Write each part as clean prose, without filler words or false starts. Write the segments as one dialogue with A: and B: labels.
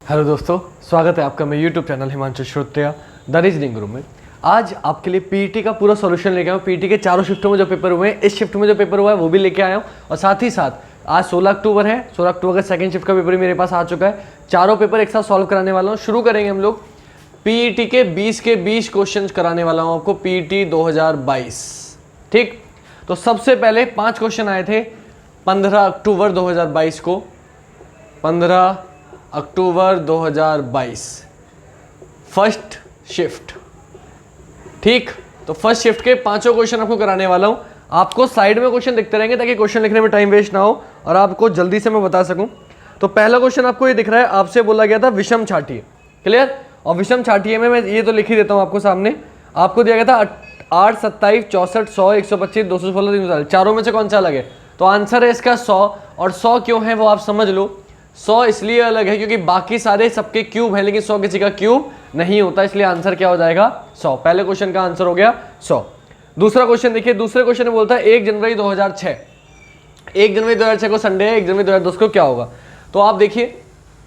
A: Hello दोस्तों, स्वागत है आपका मेरे YouTube channel Himanshu Shrotriya the reasoning room में। आज आपके लिए पीईटी का पूरा सॉल्यूशन लेके आया हूँ। पीईटी के चारों शिफ्टों में जो पेपर हुए हैं, इस शिफ्ट में जो पेपर हुआ है वो भी लेके आया हूँ। और साथ ही साथ आज 16 अक्टूबर है, 16 अक्टूबर का सेकंड शिफ्ट का पेपर भी मेरे पास आ चुका है। चारों पेपर एक साथ सॉल्व कराने वाला हूँ। शुरू करेंगे हम लोग पीईटी के 20 क्वेश्चन कराने वाला हूँ आपको, पीईटी 2022। ठीक, तो सबसे पहले 5 क्वेश्चन आए थे 15 अक्टूबर 2022 को, 15 अक्टूबर 2022 फर्स्ट शिफ्ट। ठीक, तो फर्स्ट शिफ्ट के 5 क्वेश्चन आपको कराने वाला हूं। आपको साइड में क्वेश्चन दिखते रहेंगे ताकि क्वेश्चन लिखने में टाइम वेस्ट ना हो और आपको जल्दी से मैं बता सकूं। तो पहला क्वेश्चन आपको ये दिख रहा है, आपसे बोला गया था विषम छाटिए। क्लियर? और विषम छाटिए में मैं ये तो लिख ही देता हूं आपको सामने। आपको दिया गया था 8, 27, 64, 100, 125, 216, 340, चारों में से कौन सा अलग है? तो आंसर है इसका 100। और 100 क्यों है वो आप समझ लो। 100 इसलिए अलग है क्योंकि बाकी सारे सबके क्यूब है लेकिन 100 किसी का क्यूब नहीं होता, इसलिए आंसर क्या हो जाएगा? 100। पहले क्वेश्चन का आंसर हो गया 100। दूसरा क्वेश्चन देखिए, दूसरे क्वेश्चन में बोलता है 1 जनवरी 2006। 1 जनवरी 2006 को संडे है, 1 जनवरी 2010 को क्या होगा? तो आप देखिए,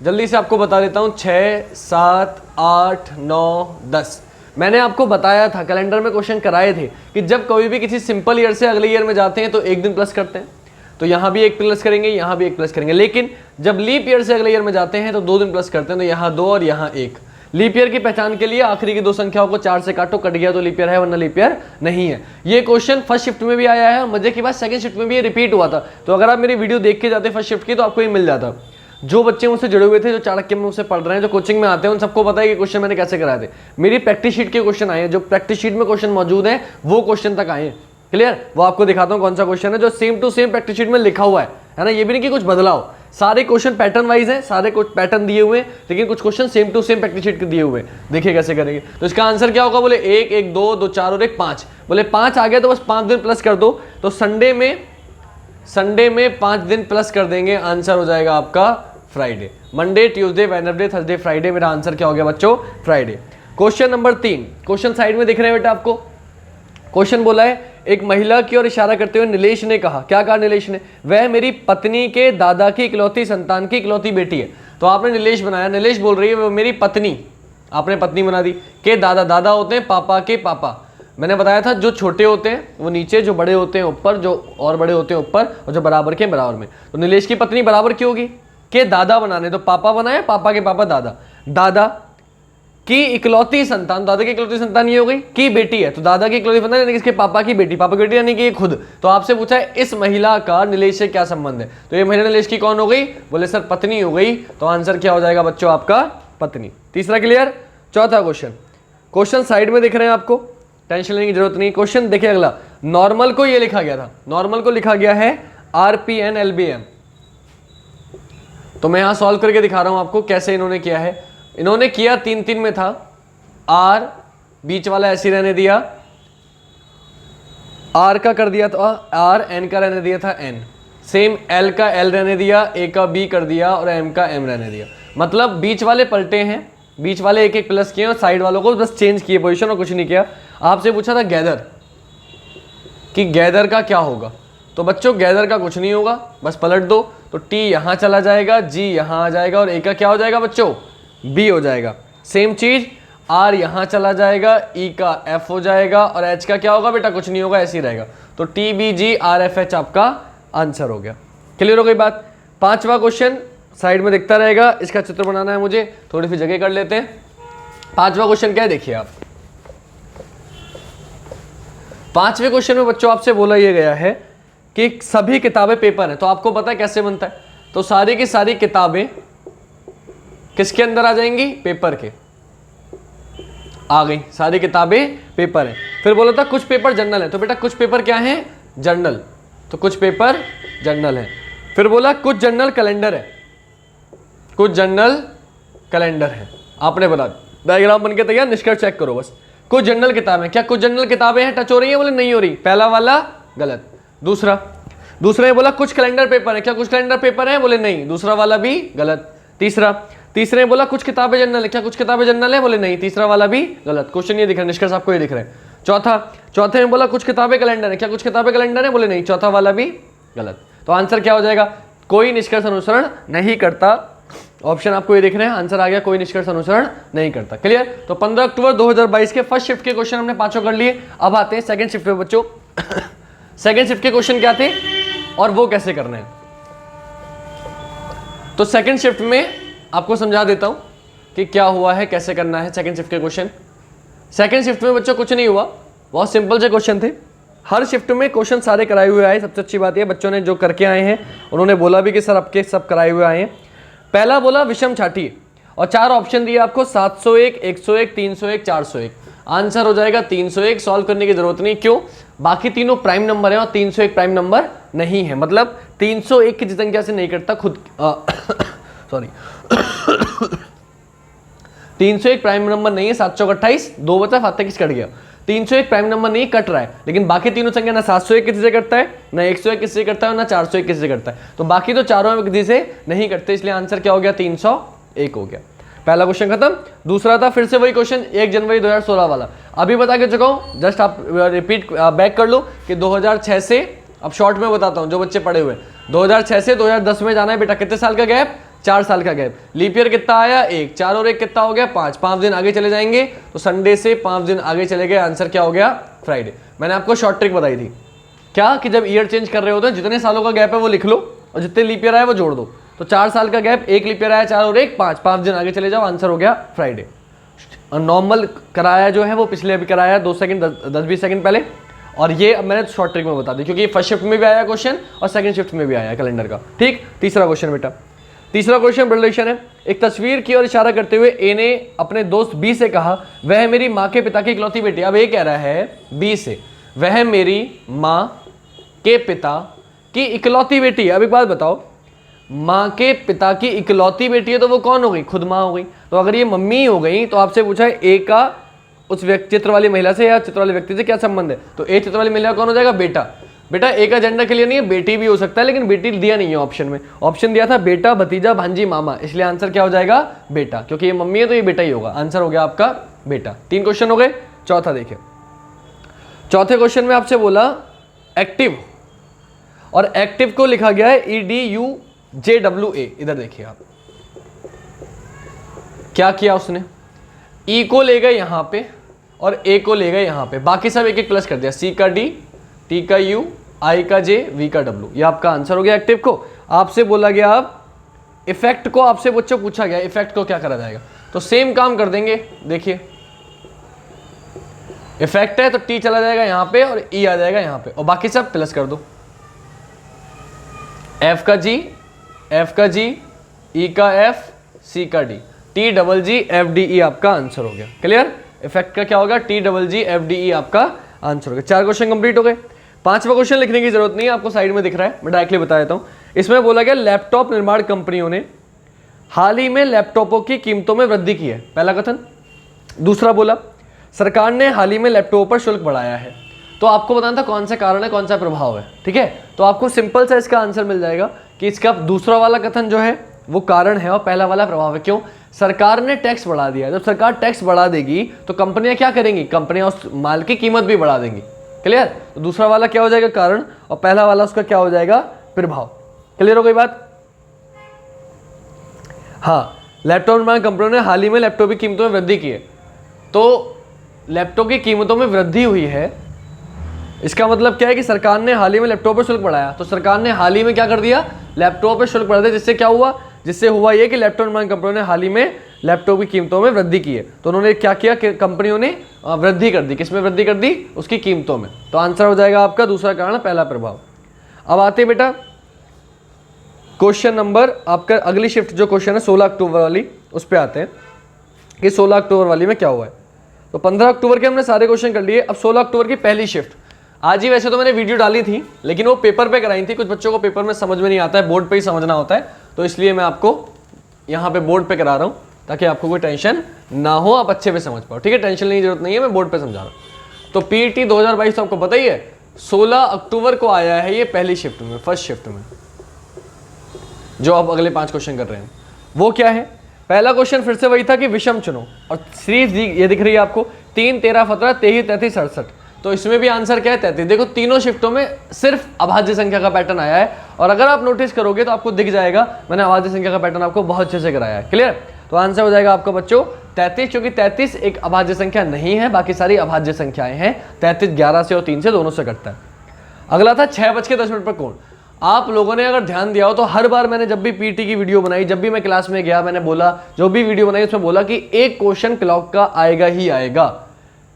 A: जल्दी से आपको बता देता हूँ। 6, 7, 8, 9, 10 मैंने आपको बताया था, कैलेंडर में क्वेश्चन कराए थे कि जब कभी भी किसी सिंपल ईयर से अगले ईयर में जाते हैं तो एक दिन प्लस करते हैं। तो यहाँ भी एक प्लस करेंगे, यहाँ भी एक प्लस करेंगे। लेकिन जब लीप ईयर से अगले ईयर में जाते हैं तो 2 दिन प्लस करते हैं। तो यहाँ 2 और यहाँ 1। लीप ईयर की पहचान के लिए आखिरी की 2 संख्याओं को 4 से काटो, कट गया तो लीप ईयर है वरना लीप ईयर नहीं है। ये क्वेश्चन फर्स्ट शिफ्ट में भी आया है और मजे की बात सेकंड शिफ्ट में भी ये रिपीट हुआ था। तो अगर आप मेरी वीडियो देख के जाते फर्स्ट शिफ्ट की तो आपको ये मिल जाता। जो बच्चे मुझसे जुड़े हुए थे, जो चाणक्य में मुझसे पढ़ रहे हैं, जो कोचिंग में आते हैं, उन सबको पता है कि क्वेश्चन मैंने कैसे कराए थे। मेरी प्रैक्टिस शीट के क्वेश्चन आए हैं, जो प्रैक्टिस शीट में क्वेश्चन मौजूद है वो क्वेश्चन तक आए हैं। क्लियर? वो आपको दिखाता हूं कौन सा क्वेश्चन है जो same to same practice sheet में लिखा हुआ है ना। ये भी नहीं कि कुछ बदलाव, सारे क्वेश्चन पैटर्न वाइज हैं, सारे कुछ पैटर्न दिए हुए हैं, लेकिन कुछ question same to same practice sheet के दिए हुए हैं। देखिए कैसे करेंगे। तो इसका आंसर क्या होगा? बोले 1, 1, 2, 2, 4 और 1, 5। बोले 5 आ गया तो बस 5 दिन प्लस कर दो। तो संडे में 5 दिन प्लस कर देंगे, आंसर हो जाएगा आपका Friday. Monday, Tuesday, Wednesday, Thursday, Friday. मेरा आंसर क्या हो गया बच्चों? Friday. Question number 3, question side में दिख रहे हैं बेटा आपको। क्वेश्चन बोला है, एक महिला की ओर इशारा करते हुए नीलेश ने कहा, क्या कहा नीलेश ने? वह मेरी पत्नी के दादा की इकलौती संतान की इकलौती बेटी है। तो आपने नीलेश बनाया, नीलेश बोल रही है वो मेरी पत्नी, आपने पत्नी बना दी। के दादा, दादा होते हैं पापा के पापा। मैंने बताया था जो छोटे होते हैं वो नीचे, जो बड़े होते हैं ऊपर, जो और बड़े होते हैं ऊपर, और जो बराबर के बराबर में। तो नीलेश की पत्नी बराबर की होगी, के दादा बनाने, तो पापा बनाए, पापा के पापा दादा। दादा की इकलौती संतान, दादा की इकलौती संतान ये हो गई, की बेटी है तो दादा की इकलौती संतान यानी कि इसके पापा की बेटी, पापा की बेटी यानी कि ये खुद। तो आपसे पूछा है इस महिला का नीलेश से क्या संबंध है? तो ये महिला नीलेश की कौन हो गई? बोले सर पत्नी हो गई। तो आंसर क्या हो जाएगा बच्चों आपका? पत्नी। तीसरा क्लियर? चौथा क्वेश्चन, क्वेश्चन साइड में दिख रहे हैं आपको, टेंशन लेने की जरूरत नहीं। क्वेश्चन देखिए अगला, नॉर्मल को ये लिखा गया था, नॉर्मल को लिखा गया है RPN LBM। तो मैं यहां सॉल्व करके दिखा रहा हूं आपको कैसे इन्होंने किया है। इन्होंने किया 3-3 में था, R बीच वाला ऐसे रहने दिया, R का कर दिया था R, N का रहने दिया था N, सेम L का L रहने दिया, A का B कर दिया और M का M रहने दिया। मतलब बीच वाले पलटे हैं, बीच वाले एक एक प्लस किए और साइड वालों को बस चेंज किए पोजीशन और कुछ नहीं किया। आपसे पूछा था गैदर कि गैदर का क्या होगा? तो बच्चों गैदर का कुछ नहीं होगा, बस पलट दो। तो T यहां चला जाएगा, G यहां आ जाएगा और A का क्या हो जाएगा बच्चों? B हो जाएगा। सेम चीज R यहां चला जाएगा, E का F हो जाएगा और H का क्या होगा बेटा? कुछ नहीं होगा, ऐसे ही रहेगा। तो TBGRFH आपका आंसर हो गया। क्लियर हो गई बात? 5वां क्वेश्चन साइड में दिखता रहेगा, इसका चित्र बनाना है मुझे, थोड़ी सी जगह कर लेते हैं। 5वां क्वेश्चन क्या है देखिए आप। 5वें क्वेश्चन में बच्चों आपसे बोला यह गया है कि सभी किताबें पेपर है। तो आपको पता है कैसे बनता है? तो सारी की सारी किताबें किसके अंदर आ जाएंगी? पेपर के। आ गई, सारी किताबें पेपर है। फिर बोला था कुछ पेपर जर्नल है। तो बेटा कुछ पेपर क्या है? जर्नल। तो कुछ पेपर जर्नल है। फिर बोला कुछ जर्नल कैलेंडर है, कुछ जर्नल कैलेंडर है। आपने बता, डायग्राम बन के तैयार, निष्कर्ष चेक करो बस। कुछ जर्नल किताबें, क्या कुछ जर्नल किताबें हैं टच हो रही है? बोले नहीं हो रही, पहला वाला गलत। दूसरा ने बोला कुछ कैलेंडर पेपर है, क्या कुछ कैलेंडर पेपर है? बोले नहीं, दूसरा वाला भी गलत। तीसरे ने बोला कुछ किताबें जर्नल है, क्या कुछ किताबें जर्नल है? बोले नहीं, तीसरा वाला भी गलत। क्वेश्चन ये दिख रहा है, निष्कर्ष आपको ये दिख रहा है। चौथे में बोला कुछ किताबें कैलेंडर है, क्या कुछ किताबें कैलेंडर है? बोले नहीं, चौथा वाला भी गलत। तो आंसर क्या हो जाएगा? कोई निष्कर्ष अनुसरण नहीं करता ऑप्शन आपको ये दिख रहे हैं, आंसर आ गया, कोई निष्कर्ष अनुसरण नहीं करता। क्लियर। तो 15 अक्टूबर 2022 के फर्स्ट शिफ्ट के क्वेश्चन हमने पांचों कर लिए। अब आते हैं सेकंड शिफ्ट पे बच्चों। सेकंड शिफ्ट के क्वेश्चन क्या थे और वो कैसे करने हैं। तो सेकंड शिफ्ट में आपको समझा देता हूं कि क्या हुआ है, कैसे करना है सेकंड शिफ्ट के क्वेश्चन। सेकंड शिफ्ट में बच्चों कुछ नहीं हुआ, बहुत सिंपल से क्वेश्चन थे। हर शिफ्ट में क्वेश्चन सारे कराए हुए आए। सबसे अच्छी बात यह बच्चों ने जो करके आए हैं उन्होंने बोला भी कि सर आपके सब कराए हुए आए हैं। पहला बोला विषम छाटिए और 4 ऑप्शन दिए आपको, 701, 101, 301, 401। आंसर हो जाएगा 301। सॉल्व करने की जरूरत नहीं, क्यों? बाकी तीनों प्राइम नंबर है और 301 प्राइम नंबर नहीं है, मतलब 301 की जनसंख्या से नहीं कटता खुद सॉरी 301 प्राइम नंबर नहीं है। 728 2 बचा, 7 कट गया। 301 प्राइम नंबर नहीं कट रहा है, लेकिन बाकी तीनों संख्या ना 701 किसी से कटता है, ना 101 किसी से कटता है, ना 401 किसी से कटता है। तो बाकी तो चारों में किसी से नहीं कटते, इसलिए आंसर क्या हो गया? 301 हो गया। पहला क्वेश्चन खत्म। दूसरा था फिर से वही क्वेश्चन 1 जनवरी 2016 वाला। अभी बता के चुका हूं, जस्ट आप रिपीट बैक कर लो कि 2006 से, अब शॉर्ट में बताता हूं जो बच्चे पढ़े हुए, 2006 से 2010 में जाना है बेटा। कितने साल का गैप? 4 साल का गैप। लीप ईयर कितना आया? 1। 4 और 1 कितना हो गया? 5। 5 दिन आगे चले जाएंगे तो संडे से 5 दिन आगे चले गए, आंसर क्या हो गया? फ्राइडे। मैंने आपको शॉर्ट ट्रिक बताई थी क्या, कि जब ईयर चेंज कर रहे होते हैं जितने सालों का गैप है वो लिख लो और जितने लीप ईयर आए वो जोड़ दो। तो 4 साल का गैप, 1 लीप ईयर आया, 4 और 1 5, 5 दिन आगे चले जाओ, आंसर हो गया फ्राइडे। और नॉर्मल कराया जो है वो पिछले अभी कराया 2 सेकंड 10-20 सेकंड पहले, और ये अब मैंने शॉर्ट ट्रिक में बता दी क्योंकि फर्स्ट शिफ्ट में भी आया क्वेश्चन और सेकंड शिफ्ट में भी आया कैलेंडर का। ठीक। तीसरा क्वेश्चन बेटा, तीसरा क्वेश्चन रिलेशन है। एक तस्वीर की ओर इशारा करते हुए ए ने अपने दोस्त बी से कहा, वह मेरी माँ के पिता की इकलौती बेटी। अब ए कह रहा है बी से, वह मेरी माँ के पिता की इकलौती बेटी है। अब एक बात बताओ, माँ के पिता की इकलौती बेटी है तो वो कौन हो गई? खुद माँ हो गई। तो अगर ये मम्मी हो गई तो आपसे पूछा है ए का उस चित्र वाली महिला से या चित्र वाले व्यक्ति से क्या संबंध है, तो ए चित्र वाली महिला कौन हो जाएगा? बेटा। बेटा ए का जेंडर क्लियर नहीं है, बेटी भी हो सकता है, लेकिन बेटी दिया नहीं है ऑप्शन में। ऑप्शन दिया था बेटा, भतीजा, भांजी, मामा, इसलिए आंसर क्या हो जाएगा? बेटा। क्योंकि ये मम्मी है तो ये बेटा ही होगा। आंसर हो गया आपका बेटा। 3 क्वेश्चन हो गए। चौथा देखिए, चौथे क्वेश्चन में आपसे बोला एक्टिव, और एक्टिव को लिखा गया है EDUJWA। इधर देखिए आप, क्या किया उसने? ई को ले गए यहां पे और ए को ले गए यहां पे, बाकी सब एक एक प्लस कर दिया। सी का डी, टी का यू, आई का जे, वी का डब्ल्यू। ये आपका आंसर हो गया एक्टिव को। आपसे बोला गया अब इफेक्ट को, आपसे बच्चों पूछा गया इफेक्ट को क्या करा जाएगा, तो सेम काम कर देंगे। देखिए इफेक्ट है तो टी चला जाएगा यहां पे और ई आ जाएगा यहां पे, और बाकी सब प्लस कर दो। एफ का जी, एफ का जी, ई का एफ, सी का डी, टी डबल जी एफ डी ई आपका आंसर हो गया। क्लियर। इफेक्ट का क्या होगा? टी डबल जी एफ डी ई आपका आंसर हो गया। 4 क्वेश्चन कंप्लीट हो गए। 5वां क्वेश्चन लिखने की जरूरत नहीं है, आपको साइड में दिख रहा है, मैं डायरेक्टली बता देता हूं। इसमें बोला गया लैपटॉप निर्माण कंपनियों ने हाल ही में लैपटॉपों की कीमतों में वृद्धि की है, पहला कथन। दूसरा बोला सरकार ने हाल ही में लैपटॉप पर शुल्क बढ़ाया है। तो आपको बताना था कौन सा कारण है, कौन सा प्रभाव है। ठीक है, तो आपको सिंपल सा इसका आंसर मिल जाएगा कि इसका दूसरा वाला कथन जो है वो कारण है और पहला वाला प्रभाव है। क्यों? सरकार ने टैक्स बढ़ा दिया। जब सरकार टैक्स बढ़ा देगी तो कंपनियां क्या करेंगी? कंपनियां उस माल की कीमत भी बढ़ा देंगी। क्लियर। तो दूसरा वाला क्या हो जाएगा? कारण, और पहला वाला उसका क्या हो जाएगा? प्रभाव। क्लियर हो गई बात? हाँ, लैपटॉप निर्माण कंपनियों ने हाल ही में लैपटॉप की कीमतों में वृद्धि की है। तो लैपटॉप की कीमतों में वृद्धि हुई है, इसका मतलब क्या है कि सरकार ने हाल ही में लैपटॉप पर शुल्क बढ़ाया। तो सरकार ने हाल ही में क्या कर दिया? लैपटॉप पर शुल्क बढ़ा दिया, जिससे क्या हुआ? जिससे हुआ ये कि लैपटॉप निर्माण कंपनियों ने हाल ही में लैपटॉप की कीमतों में वृद्धि की है। तो उन्होंने क्या किया कि कंपनियों ने वृद्धि कर दी। किसमें वृद्धि कर दी? उसकी कीमतों में। तो आंसर हो जाएगा आपका दूसरा कारण, पहला प्रभाव। अब आते बेटा क्वेश्चन नंबर आपका, अगली शिफ्ट जो क्वेश्चन है 16 अक्टूबर वाली, उस पर आते हैं कि 16 अक्टूबर वाली में क्या हुआ है। तो 15 अक्टूबर के हमने सारे क्वेश्चन कर लिए। अब 16 अक्टूबर की पहली शिफ्ट, आज ही वैसे तो मैंने वीडियो डाली थी लेकिन वो पेपर पे कराई थी। कुछ बच्चों को पेपर में समझ में नहीं आता है, बोर्ड पे ही समझना होता है, तो इसलिए मैं आपको यहाँ पे बोर्ड पे करा रहा हूँ ताकि आपको कोई टेंशन ना हो, आप अच्छे पे समझ पाओ। ठीक है, टेंशन लेने की जरूरत नहीं है, मैं बोर्ड पे समझा रहा हूँ। तो पीटी 2022 तो आपको पता ही है 16 अक्टूबर को आया है ये पहली शिफ्ट में, फर्स्ट शिफ्ट में, जो आप अगले 5 क्वेश्चन कर रहे हैं। वो क्या है? पहला क्वेश्चन फिर से वही था कि विषम चुनो, और सीरीज ये दिख रही है आपको 3, 13, 17, 23, 33, 68। तो इसमें भी आंसर क्या है 33। देखो तीनों शिफ्टों में सिर्फ अभाज्य संख्या का पैटर्न आया है, और अगर आप नोटिस करोगे तो आपको दिख जाएगा मैंने अभाज्य संख्या का पैटर्न आपको बहुत अच्छे से कराया है। क्लियर? तो आंसर हो जाएगा आपका बच्चों 33, क्योंकि 33 एक अभाज्य संख्या नहीं है, बाकी सारी अभाज्य संख्याएं हैं। 33 11 से और 3 से दोनों से कटता है। अगला था 6:10 पर कोण। आप लोगों ने अगर ध्यान दिया हो तो हर बार मैंने जब भी पीटी की वीडियो बनाई, जब भी मैं क्लास में गया, मैंने बोला जो भी वीडियो बनाई उसमें बोला कि एक क्वेश्चन क्लॉक का आएगा ही आएगा,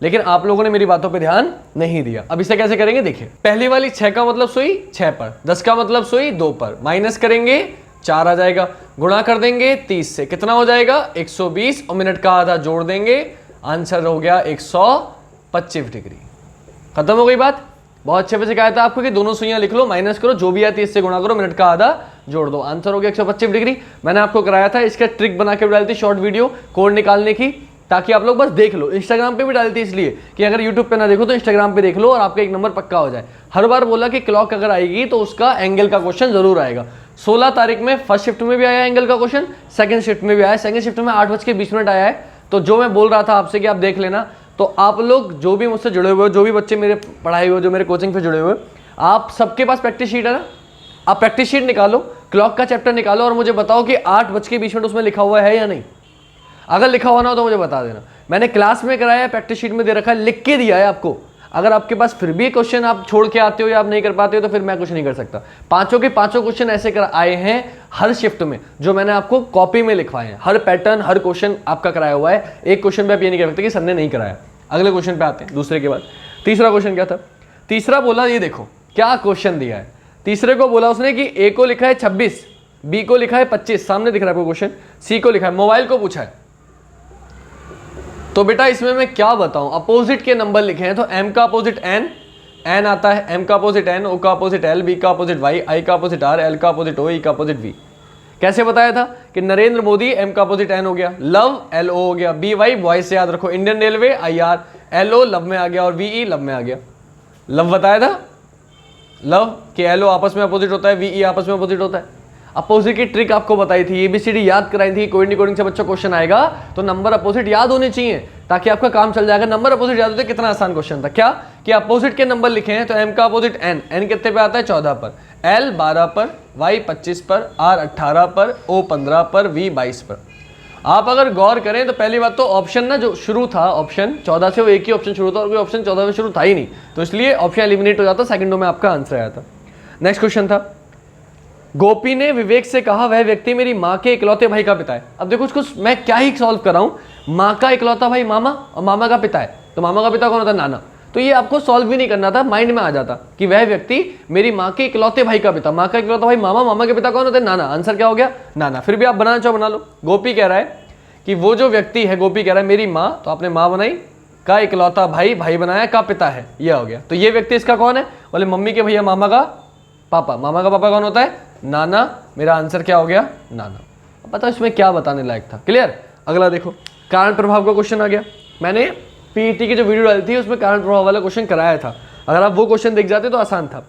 A: लेकिन आप लोगों ने मेरी बातों पे ध्यान नहीं दिया। अब इसे कैसे करेंगे देखिए। पहली वाली 6 का मतलब सुई 6 पर, 10 का मतलब सुई 2 पर, माइनस करेंगे 4 आ जाएगा, गुणा कर देंगे 30 से, कितना हो जाएगा 120, और मिनट का आधा जोड़ देंगे, आंसर हो गया 125 डिग्री। खत्म हो गई बात। बहुत अच्छे से सिखाया था आपको कि दोनों सुइयां लिख लो, माइनस करो, जो भी है 30 से गुणा करो, मिनट का आधा जोड़ दो, आंसर हो गया 125 डिग्री। मैंने आपको कराया था, इसका ट्रिक बना के डाली थी शॉर्ट वीडियो कोण निकालने की, ताकि आप लोग बस देख लो। इंस्टाग्राम पे भी डाली थी इसलिए कि अगर यूट्यूब पे ना देखो तो इंस्टाग्राम पे देख लो और आपका एक नंबर पक्का हो जाए। हर बार बोला कि क्लॉक अगर आएगी तो उसका एंगल का क्वेश्चन जरूर आएगा। 16 तारीख में फर्स्ट शिफ्ट में भी आया एंगल का क्वेश्चन, सेकंड शिफ्ट में भी आया। सेकंड शिफ्ट में 8:20 आया है। तो जो मैं बोल रहा था आपसे कि आप देख लेना, तो आप लोग जो भी मुझसे जुड़े हुए हो, जो भी बच्चे मेरे पढ़ाए हुए, जो मेरे कोचिंग पे जुड़े हुए, आप सबके पास प्रैक्टिस शीट है ना, आप प्रैक्टिस शीट निकालो, क्लॉक का चैप्टर निकालो और मुझे बताओ कि 8:20 उसमें लिखा हुआ है या नहीं। अगर लिखा हुआ ना हो तो मुझे बता देना। मैंने क्लास में कराया, प्रैक्टिस शीट में दे रखा है, लिख के दिया है आपको। अगर आपके पास फिर भी क्वेश्चन आप छोड़ के आते हो या आप नहीं कर पाते हो तो फिर मैं कुछ नहीं कर सकता। पांचों के पांचों क्वेश्चन ऐसे कर आए हैं हर शिफ्ट में, जो मैंने आपको कॉपी में लिखवाए हैं। हर पैटर्न, हर क्वेश्चन आपका कराया हुआ है। एक क्वेश्चन पे आप ये नहीं कह सकते कि सर ने नहीं कराया। अगले क्वेश्चन पे आते हैं, दूसरे के बाद। तीसरा क्वेश्चन क्या था? तीसरा बोला, ये देखो क्या क्वेश्चन दिया है। तीसरे को बोला उसने कि ए को लिखा है 26, बी को लिखा है 25, सामने दिख रहा है आपको क्वेश्चन, सी को लिखा है, मोबाइल को पूछा है। तो बेटा इसमें मैं क्या बताऊं, अपोजिट के नंबर लिखे हैं, तो m का अपोजिट n आता है, m का अपोजिट n, o का अपोजिट l, b का अपोजिट y, i का अपोजिट r, l का अपोजिट o, e का अपोजिट v। कैसे बताया था कि नरेंद्र मोदी m का अपोजिट n हो गया, लव l o हो गया, b y बॉय से याद रखो, Indian railway i r, l o love में आ गया और v e लव में आ गया। लव बताया था, लव कि l o आपस में अपोजिट होता है, v e आपस में अपोजिट होता है। अपोजिट की ट्रिक आपको बताई थी, ABCD याद कराई थी। कोडिंग से बच्चों क्वेश्चन आएगा तो नंबर अपोजिट याद होने चाहिए ताकि आपका काम चल जाएगा। नंबर अपोजिट याद होते कितना आसान क्वेश्चन था। क्या कि अपोजिट के नंबर लिखे हैं, तो m का अपोजिट n कितने पे आता है 14 पर, l 12 पर, y 25 पर, r 18 पर, o 15 पर, v 22 पर। आप अगर गौर करें तो पहली बात तो ऑप्शन ना जो शुरू था, ऑप्शन 14 से वो एक ही ऑप्शन शुरू था और कोई ऑप्शन 14 में शुरू था ही नहीं, तो इसलिए ऑप्शन एलिमिनेट हो जाता, सेकंडों में आपका आंसर आया था। नेक्स्ट क्वेश्चन था, गोपी ने विवेक से कहा वह व्यक्ति मेरी माँ के इकलौते भाई का पिता है। अब देखो उसको मैं क्या ही सॉल्व कर रहा हूँ, माँ का इकलौता भाई मामा और मामा का पिता है, तो मामा का पिता कौन होता है? नाना। तो ये आपको सॉल्व भी नहीं करना था, माइंड में आ जाता कि वह व्यक्ति मेरी माँ के इकलौते भाई का पिता, माँ का इकलौता भाई मामा, मामा के पिता कौन होता है? नाना। आंसर क्या हो गया? नाना। फिर भी आप बनाना चाहो बना लो। गोपी कह रहा है कि वो जो व्यक्ति है, गोपी कह रहा है मेरी माँ, तो आपने माँ बनाई, का इकलौता भाई, भाई बनाया, का पिता है, ये हो गया। तो ये व्यक्ति इसका कौन है? बोले मम्मी के भैया मामा का पापा। मामा का पापा कौन होता है? नाना। मेरा आंसर क्या हो गया? नाना। पता इसमें क्या बताने लायक था? क्लियर? अगला देखो, कारण प्रभाव का क्वेश्चन आ गया। मैंने पीईटी की जो वीडियो डाली थी उसमें कारण प्रभाव वाला क्वेश्चन कराया था, अगर आप वो क्वेश्चन देख जाते तो आसान था।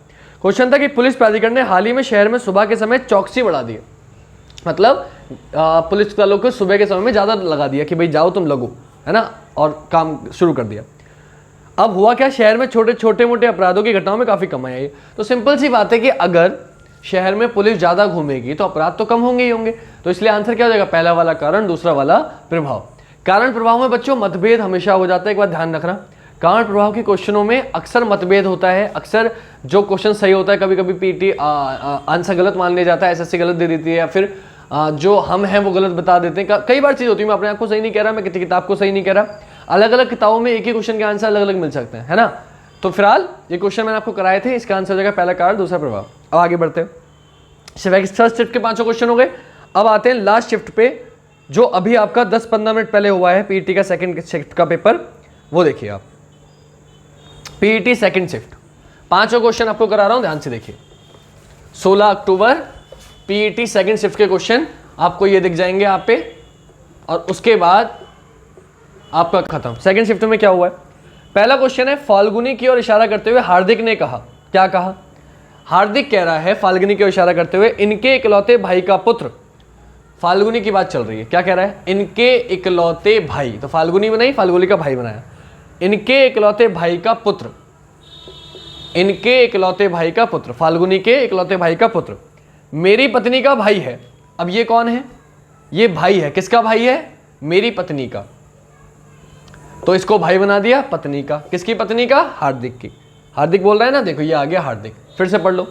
A: क्वेश्चन था कि पुलिस प्राधिकरण ने हाल ही में शहर में सुबह के समय चौकसी बढ़ा दी, मतलब पुलिस वालों को सुबह के समय में ज़्यादा लगा दिया कि भाई जाओ तुम लगो, है ना, और काम शुरू कर दिया। अब हुआ क्या, शहर में छोटे मोटे अपराधों की घटनाओं में काफ़ी कमी आई। तो सिंपल सी बात है कि अगर शहर में पुलिस ज़्यादा घूमेगी तो अपराध तो कम होंगे ही होंगे। तो इसलिए आंसर क्या हो जाएगा? पहला वाला कारण, दूसरा वाला प्रभाव। कारण प्रभाव में बच्चों मतभेद हमेशा हो जाता है, एक बात ध्यान रखना। कारण प्रभाव के क्वेश्चनों में अक्सर मतभेद होता है, अक्सर जो क्वेश्चन सही होता है कभी कभी पीटी आंसर गलत मान लिया जाता है, एसएससी गलत दे देती है, या फिर जो हम हैं वो गलत बता देते हैं। कई बार चीज़ होती है, मैं अपने आप को सही नहीं कह रहा, मैं किताब को सही नहीं कह रहा। अलग अलग किताबों में एक ही क्वेश्चन के आंसर अलग अलग मिल सकते हैं, है ना। तो फिलहाल ये क्वेश्चन मैंने आपको कराए थे, इसका आंसर हो जाएगा पहला कारण, दूसरा प्रभाव। अब आगे बढ़ते हैं। फर्स्ट शिफ्ट के 5 क्वेश्चन हो गए। अब आते हैं लास्ट शिफ्ट पे, जो अभी आपका 10-15 मिनट पहले हुआ है, पीईटी का सेकंड शिफ्ट का पेपर, वो देखिए आप। पीईटी सेकंड शिफ्ट 5 क्वेश्चन आपको करा रहा हूं, ध्यान से देखिए। 16 अक्टूबर पीईटी सेकंड शिफ्ट के क्वेश्चन आपको ये दिख जाएंगे आप पे, और उसके बाद आपका खत्म। सेकंड शिफ्ट में क्या हुआ है? पहला क्वेश्चन है, फाल्गुनी की ओर इशारा करते हुए हार्दिक ने कहा। क्या कहा? हार्दिक कह रहा है फाल्गुनी की ओर इशारा करते हुए, इनके इकलौते भाई का पुत्र। फाल्गुनी की बात चल रही है, क्या कह रहा है? इनके इकलौते भाई, तो फाल्गुनी बनाई, फाल्गुनी का भाई बनाया। इनके इकलौते भाई का पुत्र इनके इकलौते भाई का पुत्र, फाल्गुनी के इकलौते भाई का पुत्र मेरी पत्नी का भाई है। अब ये कौन है? ये भाई है। किसका भाई है? मेरी पत्नी का। तो इसको भाई बना दिया पत्नी का। किसकी पत्नी का? हार्दिक की। हार्दिक बोल रहा है ना, देखो ये आ गया हार्दिक। फिर से पढ़ लो।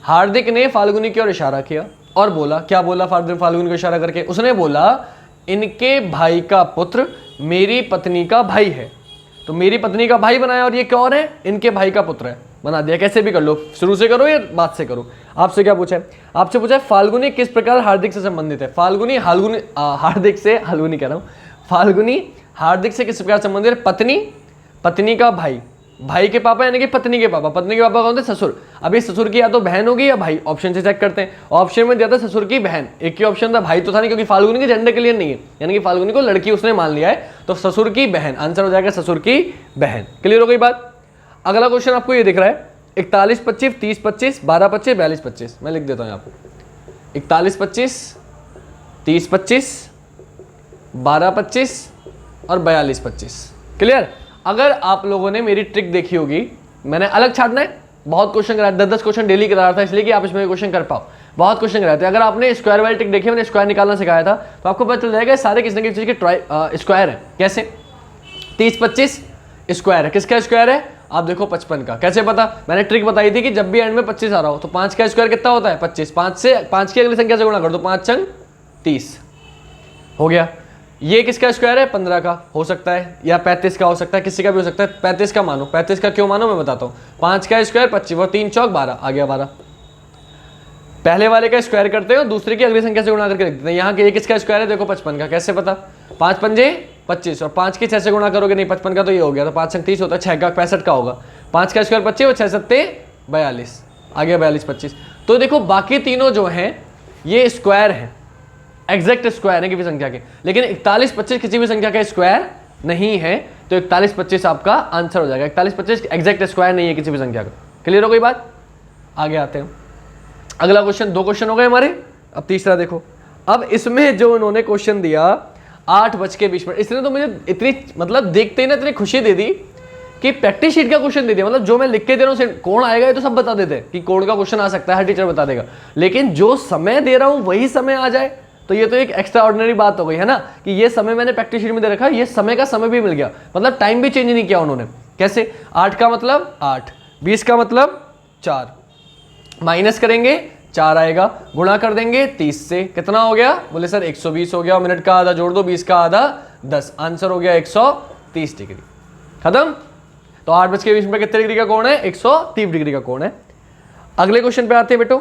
A: हार्दिक ने फाल्गुनी की ओर इशारा किया और बोला, क्या बोला फाल्गुनी को इशारा करके? उसने बोला इनके भाई का पुत्र मेरी पत्नी का भाई है। तो मेरी पत्नी का भाई बनाया और ये कौन है? इनके भाई का पुत्र है, बना दिया। कैसे भी कर लो, शुरू से करो या बात से करो। आपसे क्या पूछा है? आपसे पूछा है फाल्गुनी किस प्रकार हार्दिक से संबंधित है। फाल्गुनी हार्दिक से, फाल्गुनी कह रहा हूँ, फाल्गुनी हार्दिक से किस प्रकार संबंधित है? पत्नी, पत्नी का भाई, भाई के पापा यानी कि पत्नी के पापा। पत्नी के पापा कौन थे? ससुर। अभी ससुर की या तो बहन होगी या भाई, ऑप्शन से चेक करते हैं। ऑप्शन में दिया था ससुर की बहन, एक ही ऑप्शन था, भाई तो था नहीं, क्योंकि फाल्गुनी के जेंडर क्लियर नहीं है, यानी कि फाल्गुनी को लड़की उसने मान लिया है, तो ससुर की बहन आंसर हो जाएगा, ससुर की बहन। क्लियर हो गई बात? अगला क्वेश्चन आपको ये दिख रहा है 41 25 30 25 12 25 42 25। मैं लिख देता हूँ यहाँ पे 41 25 30 25 12 25 और 42 25। क्लियर? अगर आप लोगों ने मेरी ट्रिक देखी होगी, मैंने अलग छाटना है, बहुत क्वेश्चन कराया, 10-10 क्वेश्शन डेली करा रहा था, इसलिए कि आप इसमें क्वेश्चन कर पाओ। बहुत क्वेश्चन कराए थे। अगर आपने स्क्वायर वाली ट्रिक देखी, मैंने स्क्वायर निकालना सिखाया था, तो आपको पता चल जाएगा सारे किसी न किसी चीज के स्क्वायर है। कैसे? 30 25 स्क्वायर है। किसका स्क्वायर है? आप देखो 55 का। कैसे पता? मैंने ट्रिक बताई थी कि जब भी एंड में 25 आ रहा हो तो 5 का स्क्वायर कितना होता है? 25। 5 की अगली संख्या से गुणा कर दो, 5 चंग 30 हो गया। ये किसका स्क्वायर है? 15 का हो सकता है, या 35 का हो सकता है, किसी का भी हो सकता है। 35 का मानो। 35 का क्यों मानो मैं बताता हूँ। 5 का स्क्वायर 25 और 3 चौक 12 आ गया 12। पहले वाले का स्क्वायर करते हो, दूसरे की अगली संख्या से गुणा करके लिख देते हैं। यहाँ के ये किसका स्क्वायर है? देखो 55 का। कैसे पता? 5 पंजे 25 और 5 की 6 से गुणा करोगे, नहीं 55 का तो ये हो गया, तो 5 संग 30 होता है, 6 का 65 का होगा। 5 का स्क्वायर 25 और 6 सत्ते 42 आ गया 42 25। तो देखो बाकी तीनों जो हैं ये स्क्वायर हैं, एग्जैक्ट स्क्वायर है किसी संख्या के, लेकिन 41 25 किसी भी संख्या का स्क्वायर नहीं है, तो 41 25 आपका आंसर हो जाएगा। 41 25 एग्जैक्ट स्क्वायर नहीं है किसी भी संख्या का। क्लियर हो गई बात? आगे आते हैं। अगला क्वेश्चन, 2 क्वेश्चन हो गए हमारे, अब तीसरा देखो। अब इसमें जो उन्होंने क्वेश्चन दिया 8:20 इसने तो मुझे इतनी मतलब देखते ही ना इतनी खुशी दे दी कि प्रैक्टिस शीट का क्वेश्चन दे दिया। मतलब जो मैं लिख के दे रहा हूँ कौन आएगा ये तो सब बता देते हैं कि कोड का क्वेश्चन आ सकता है, हर टीचर बता देगा, लेकिन जो समय दे रहा हूँ वही समय आ जाए तो ये तो एक एक्स्ट्रा ऑर्डिनरी बात हो गई है ना, कि ये समय मैंने प्रैक्टिस शीट में दे रखा है, ये समय का समय भी मिल गया, मतलब टाइम भी चेंज नहीं किया उन्होंने। कैसे? 8 का मतलब 8, 20 का मतलब 4, माइनस करेंगे 4 आएगा, गुणा कर देंगे 30 से, कितना हो गया? बोले सर 120 हो गया, मिनट का आधा जोड़ दो, 20 का आधा 10, आंसर हो गया 130 डिग्री। खत्म? तो 8:20 कितने डिग्री का कोण है? 130 डिग्री का कोण है। अगले क्वेश्चन पे आते हैं बेटो।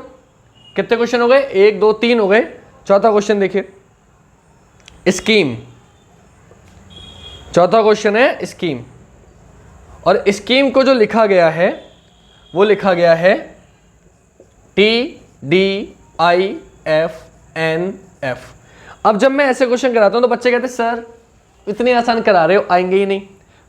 A: कितने क्वेश्चन हो गए? 1 2 3 हो गए। चौथा क्वेश्चन देखिए, स्कीम। चौथा क्वेश्चन है स्कीम, और स्कीम को जो लिखा गया है वो लिखा गया है TDIFNF। अब जब मैं ऐसे क्वेश्चन कराता हूं तो बच्चे कहते हैं सर इतने आसान करा रहे हो, आएंगे ही नहीं।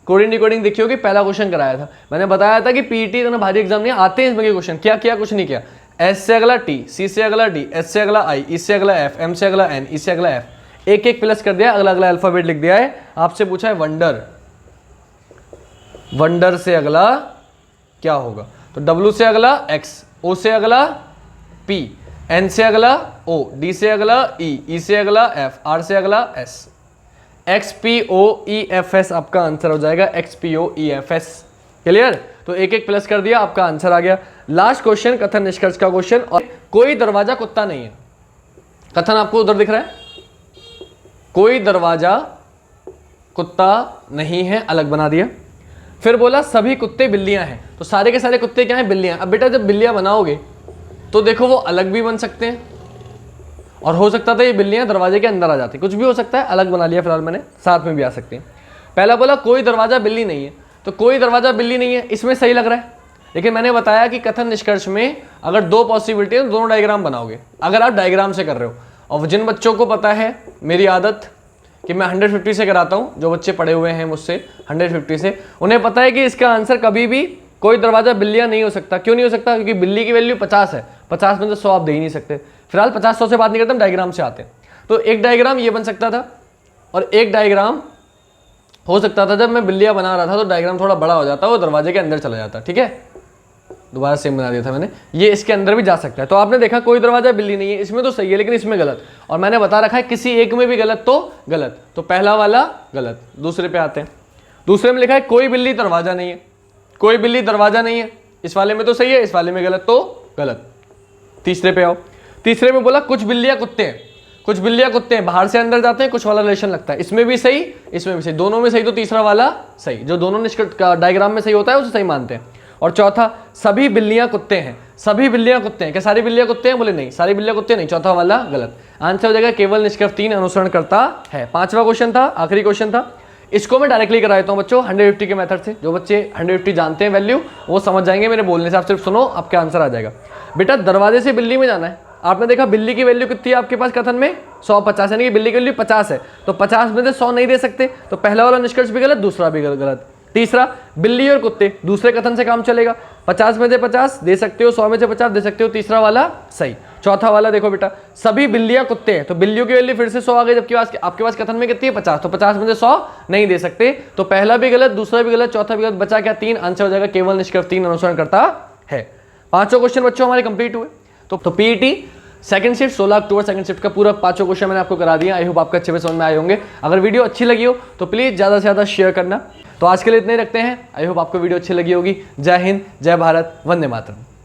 A: कोडिंग डिकोडिंग देखी होगी, पहला क्वेश्चन कराया था, मैंने बताया था कि पीटी इतना भारी एग्जाम नहीं आते हैं इसमें के क्वेश्चन। क्या किया? कुछ नहीं किया। एस से अगला टी, सी से अगला डी, एस से अगला आई, ई से अगला एफ, एम से अगला एन, ई से अगला एफ, एक एक प्लस कर दिया, अगला अगला अल्फाबेट लिख दिया है। आपसे पूछा है वंडर, वंडर से अगला क्या होगा? तो डब्ल्यू से अगला एक्स, ओ से अगला पी, एन से अगला ओ, डी से अगला ई से अगला एफ, आर से अगला एस, XPOEFS आपका आंसर हो जाएगा, XPOEFS। क्लियर? तो एक एक प्लस कर दिया, आपका आंसर आ गया। लास्ट क्वेश्चन कथन निष्कर्ष का क्वेश्चन, और कोई दरवाजा कुत्ता नहीं है। कथन आपको उधर दिख रहा है, कोई दरवाजा कुत्ता नहीं है, अलग बना दिया। फिर बोला सभी कुत्ते बिल्लियां हैं, तो सारे के सारे कुत्ते क्या हैं? बिल्लियां। अब बेटा जब बिल्लियां बनाओगे तो देखो वो अलग भी बन सकते हैं, और हो सकता था ये बिल्लियां दरवाजे के अंदर आ जाती, कुछ भी हो सकता है, अलग बना लिया फिलहाल मैंने, साथ में भी आ सकती हैं। पहला बोला कोई दरवाजा बिल्ली नहीं है, तो कोई दरवाजा बिल्ली नहीं है, इसमें सही लग रहा है, लेकिन मैंने बताया कि कथन निष्कर्ष में अगर 2 पॉसिबिलिटी है तो दोनों डायग्राम बनाओगे, अगर आप डायग्राम से कर रहे हो। और जिन बच्चों को पता है मेरी आदत कि मैं 150 से कराता हूँ, जो बच्चे पढ़े हुए हैं मुझसे 150 से, उन्हें पता है कि इसका आंसर कभी भी कोई दरवाजा बिल्लियां नहीं हो सकता। क्यों नहीं हो सकता? क्योंकि बिल्ली की वैल्यू 50 है, 50 में तो 100 आप दे ही नहीं सकते। फिलहाल 50-100 से बात नहीं करते, हम डायग्राम से आते हैं। तो एक डायग्राम ये बन सकता था, और एक डायग्राम हो सकता था जब मैं बिल्लियां बना रहा था तो डायग्राम थोड़ा बड़ा हो जाता, वो दरवाजे के अंदर चला जाता। ठीक है, दोबारा सेम बना दिया था मैंने, ये इसके अंदर भी जा सकता है। तो आपने देखा कोई दरवाजा बिल्ली नहीं है, इसमें तो सही है लेकिन इसमें गलत, और मैंने बता रखा है किसी एक में भी गलत तो गलत, तो पहला वाला गलत। दूसरे पे आते हैं, दूसरे में लिखा है कोई बिल्ली दरवाजा नहीं है, कोई बिल्ली दरवाजा नहीं है, इस वाले में तो सही है, इस वाले में गलत तो गलत। तीसरे पे आओ, तीसरे में बोला कुछ बिल्लियां कुत्ते हैं, कुछ बिल्लियां कुत्ते हैं, बाहर से अंदर जाते हैं, कुछ वाला रिलेशन लगता है, इसमें भी सही इसमें भी सही, दोनों में सही, तो तीसरा वाला सही, जो दोनों निष्कर्ष डायग्राम में सही होता है उसे सही मानते हैं। और चौथा, सभी बिल्लियां कुत्ते हैं, सभी बिल्लियां कुत्ते हैं, क्या सारी बिल्लियां कुत्ते हैं, बोले नहीं सारी बिल्लियां कुत्ते नहीं, चौथा वाला गलत। आंसर हो जाएगा केवल निष्कर्ष 3 अनुसरण करता है। पांचवा क्वेश्चन था, आखिरी क्वेश्चन था, इसको मैं डायरेक्टली करा देता हूँ बच्चों 150 के मेथड से। जो बच्चे 150 जानते हैं वैल्यू वो समझ जाएंगे मेरे बोलने से, आप सिर्फ सुनो आपका आंसर आ जाएगा। बेटा दरवाजे से बिल्ली में जाना है, आपने देखा बिल्ली की वैल्यू कितनी है आपके पास कथन में 150, यानी कि बिल्ली की वैल्यू 50 है, तो 50 में से 100 नहीं दे सकते, तो पहला वाला निष्कर्ष भी गलत, दूसरा भी गलत। तीसरा, बिल्ली और कुत्ते, दूसरे कथन से काम चलेगा, 50 में से 50 दे सकते हो, 100 में से 50 दे सकते हो, तीसरा वाला सही। चौथा वाला देखो बेटा, सभी बिल्लियां कुत्ते हैं, तो बिल्लियों की वैल्यू फिर से 100 आ गई, जबकि आपके पास कथन में कितनी है 50, तो 50 में से 100 नहीं दे सकते, तो पहला भी गलत, दूसरा भी गलत, चौथा भी गलत, बचा क्या 3, आंसर हो जाएगा केवल निष्कर्ष 3 अनुसरण करता है। पांचों क्वेश्चन बच्चों हमारे कंप्लीट हुए। तो PET second shift 16 October second shift का पूरा पांचों क्वेश्चन मैंने आपको करा दिया। आई होप आपको अच्छे से समझ में आए होंगे। अगर वीडियो अच्छी लगी हो तो प्लीज ज्यादा से ज्यादा शेयर करना। तो आज के लिए इतने ही रखते हैं। आई होप आपको वीडियो अच्छी लगी होगी। जय हिंद, जय भारत, वंदे मातरम।